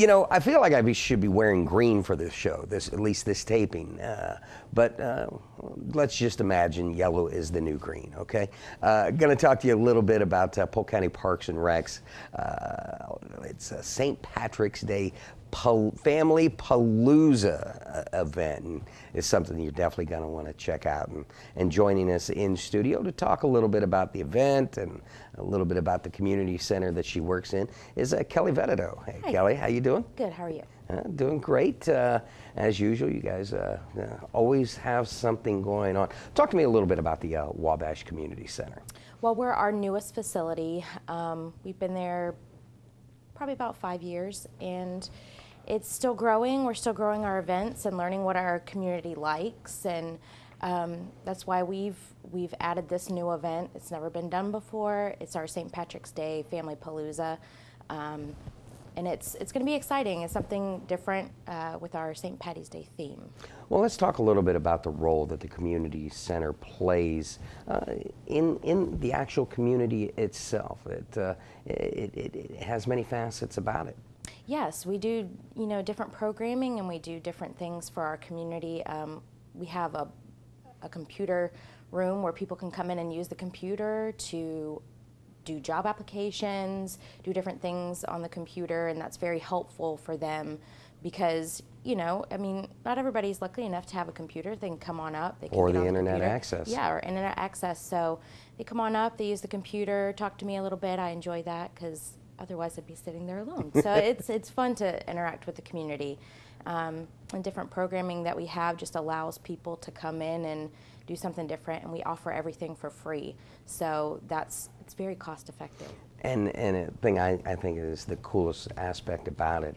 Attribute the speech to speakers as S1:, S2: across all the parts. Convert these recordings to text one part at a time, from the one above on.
S1: You know, I feel like should be wearing green for this show, at least this taping. But let's just imagine yellow is the new green, okay? Going to talk to you a little bit about Polk County Parks and Recs. It's a St. Patrick's Day Family Palooza event, and it's something you're definitely going to want to check out. And joining us in studio to talk a little bit about the event and a little bit about the community center that she works in is Kelly Veneto. Hey,
S2: Hi.
S1: Kelly, how you doing?
S2: Good, how are you?
S1: Doing great. As usual, you guys always have something going on. Talk to me a little bit about the Wabash Community Center.
S2: Well, we're our newest facility. We've been there probably about 5 years, and it's still growing. We're still growing our events and learning what our community likes, and that's why we've added this new event. It's never been done before. It's our St. Patrick's Day Family Palooza. And it's going to be exciting. It's something different with our St. Patty's Day theme.
S1: Well, let's talk a little bit about the role that the community center plays in the actual community itself. It has many facets about it.
S2: Yes, we do, different programming, and we do different things for our community. We have a computer room where people can come in and use the computer to do job applications, do different things on the computer, and that's very helpful for them because, not everybody's lucky enough to have a computer. They can come on up. They can
S1: or
S2: get
S1: the
S2: on
S1: internet
S2: computer.
S1: access.
S2: Yeah, or internet access. So they come on up, they use the computer, talk to me a little bit. I enjoy that because otherwise I'd be sitting there alone. So it's fun to interact with the community. And different programming that we have just allows people to come in and do something different, and we offer everything for free. So it's very cost effective.
S1: And a thing I think is the coolest aspect about it,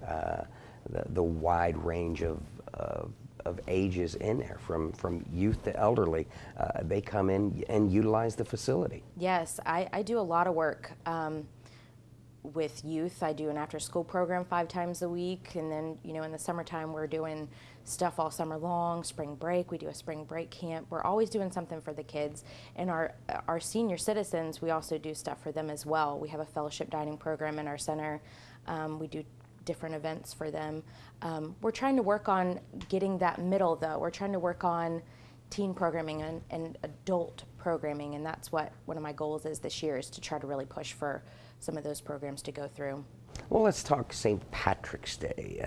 S1: the wide range of ages in there, from youth to elderly. They come in and utilize the facility.
S2: Yes, I do a lot of work with youth. I do an after-school program 5 times a week, and then in the summertime we're doing stuff all summer long. Spring break, we do a spring break camp. We're always doing something for the kids, and our senior citizens, we also do stuff for them as well. We have a fellowship dining program in our center. We do different events for them. We're trying to work on getting that middle, though. We're trying to work on teen programming and adult programming, and that's what one of my goals is this year, is to try to really push for some of those programs to go through.
S1: Well, let's talk St. Patrick's Day.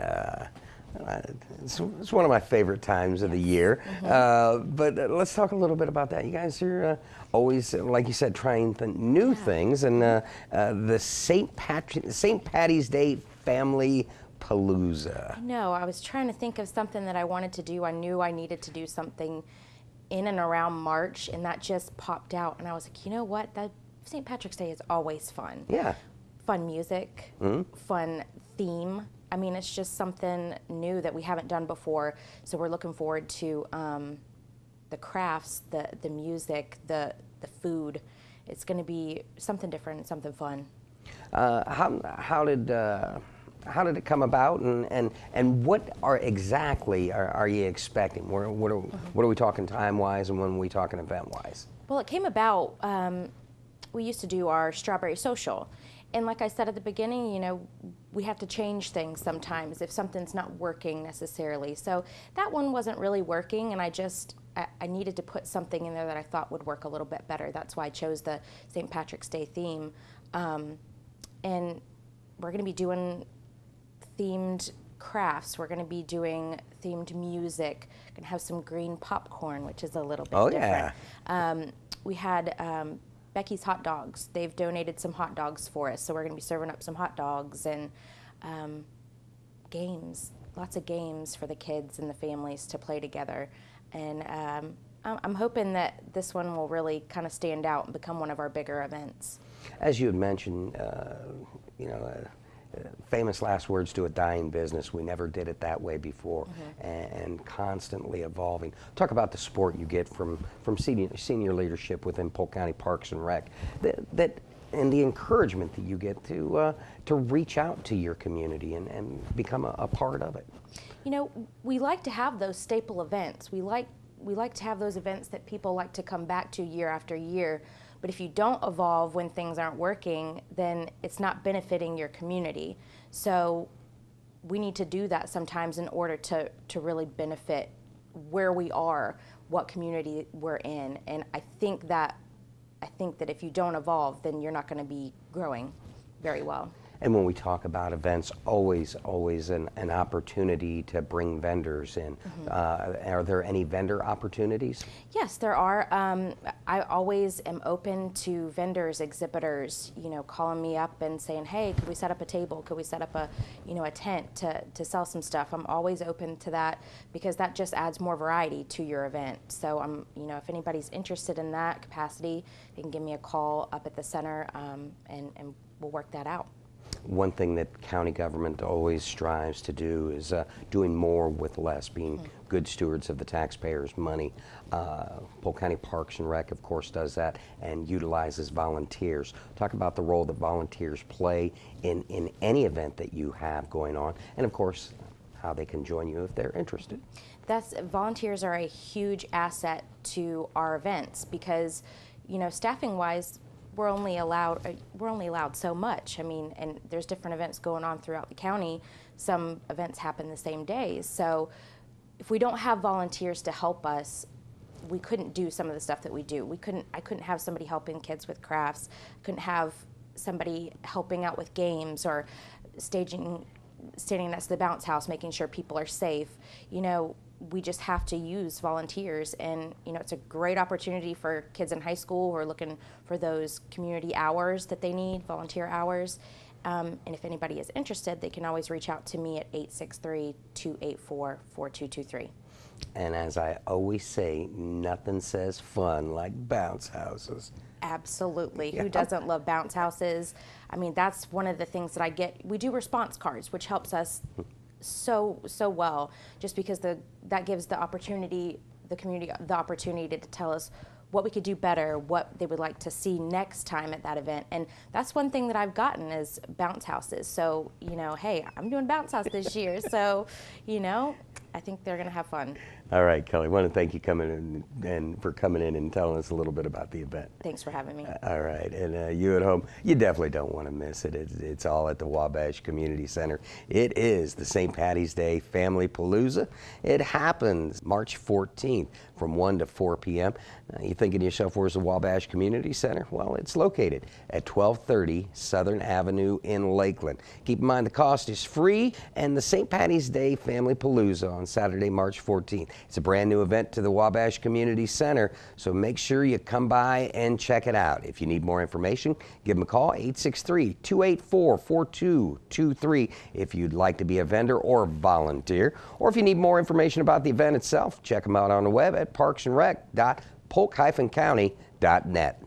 S1: It's one of my favorite times of the year.
S2: Mm-hmm.
S1: But let's talk a little bit about that. You guys are always, like you said, trying new things, and the St. Patty's Day Family Palooza.
S2: No, I was trying to think of something that I wanted to do. I knew I needed to do something in and around March, and that just popped out. And I was like, you know what? That St. Patrick's Day is always fun.
S1: Yeah.
S2: Fun music, fun theme. I mean, it's just something new that we haven't done before. So we're looking forward to the crafts, the music, the food. It's going to be something different, something fun.
S1: How did it come about, and what exactly are you expecting? What are we talking time-wise, and when are we talking event-wise?
S2: Well, it came about, we used to do our strawberry social. And like I said at the beginning, we have to change things sometimes if something's not working necessarily. So that one wasn't really working, and I needed to put something in there that I thought would work a little bit better. That's why I chose the St. Patrick's Day theme. And we're going to be doing themed crafts. We're going to be doing themed music. Going to have some green popcorn, which is a little bit different.
S1: Yeah.
S2: We had Becky's Hot Dogs. They've donated some hot dogs for us, so we're going to be serving up some hot dogs and games, lots of games for the kids and the families to play together. And I'm hoping that this one will really kind of stand out and become one of our bigger events.
S1: As you had mentioned, famous last words to a dying business. We never did it that way before, and constantly evolving. Talk about the support you get from senior leadership within Polk County Parks and Rec, and the encouragement that you get to reach out to your community and become a part of it.
S2: We like to have those staple events. We like to have those events that people like to come back to year after year. But if you don't evolve when things aren't working, then it's not benefiting your community. So we need to do that sometimes in order to really benefit where we are, what community we're in. And I think that if you don't evolve, then you're not going to be growing very well.
S1: And when we talk about events, always an opportunity to bring vendors in. Are there any vendor opportunities?
S2: Yes, there are. I always am open to vendors, exhibitors, calling me up and saying, hey, could we set up a table? Could we set up a tent to sell some stuff? I'm always open to that because that just adds more variety to your event. So if anybody's interested in that capacity, they can give me a call up at the center, and we'll work that out.
S1: One thing that county government always strives to do is doing more with less, being good stewards of the taxpayers' money. Polk County Parks and Rec, of course, does that and utilizes volunteers. Talk about the role that volunteers play in any event that you have going on, and of course, how they can join you if they're interested.
S2: Volunteers are a huge asset to our events because, staffing-wise, we're only allowed so much. I mean, and there's different events going on throughout the county. Some events happen the same day. So if we don't have volunteers to help us, we couldn't do some of the stuff that we do. I couldn't have somebody helping kids with crafts. I couldn't have somebody helping out with games or standing next to the bounce house, making sure people are safe. We just have to use volunteers, and it's a great opportunity for kids in high school who are looking for those community hours that they need, volunteer hours. And if anybody is interested, they can always reach out to me at 863-284-4223.
S1: And as I always say, nothing says fun like bounce houses.
S2: Absolutely. Who doesn't love bounce houses? I mean, that's one of the things that I get. We do response cards, which helps us so well, just because that gives the community the opportunity to tell us what we could do better, what they would like to see next time at that event. And that's one thing that I've gotten is bounce houses. So, hey, I'm doing bounce house this year. So, I think they're going to have fun.
S1: All right, Kelly, I want to thank you for coming in and telling us a little bit about the event.
S2: Thanks for having me.
S1: All right, and you at home, you definitely don't want to miss it. It's all at the Wabash Community Center. It is the St. Patty's Day Family Palooza. It happens March 14th from 1 to 4 p.m. Now, you're thinking to yourself, where's the Wabash Community Center? Well, it's located at 1230 Southern Avenue in Lakeland. Keep in mind the cost is free, and the St. Patty's Day Family Palooza on Saturday, March 14th. It's a brand new event to the Wabash Community Center, so make sure you come by and check it out. If you need more information, give them a call, 863-284-4223 if you'd like to be a vendor or volunteer. Or if you need more information about the event itself, check them out on the web at parksandrec.polk-county.net.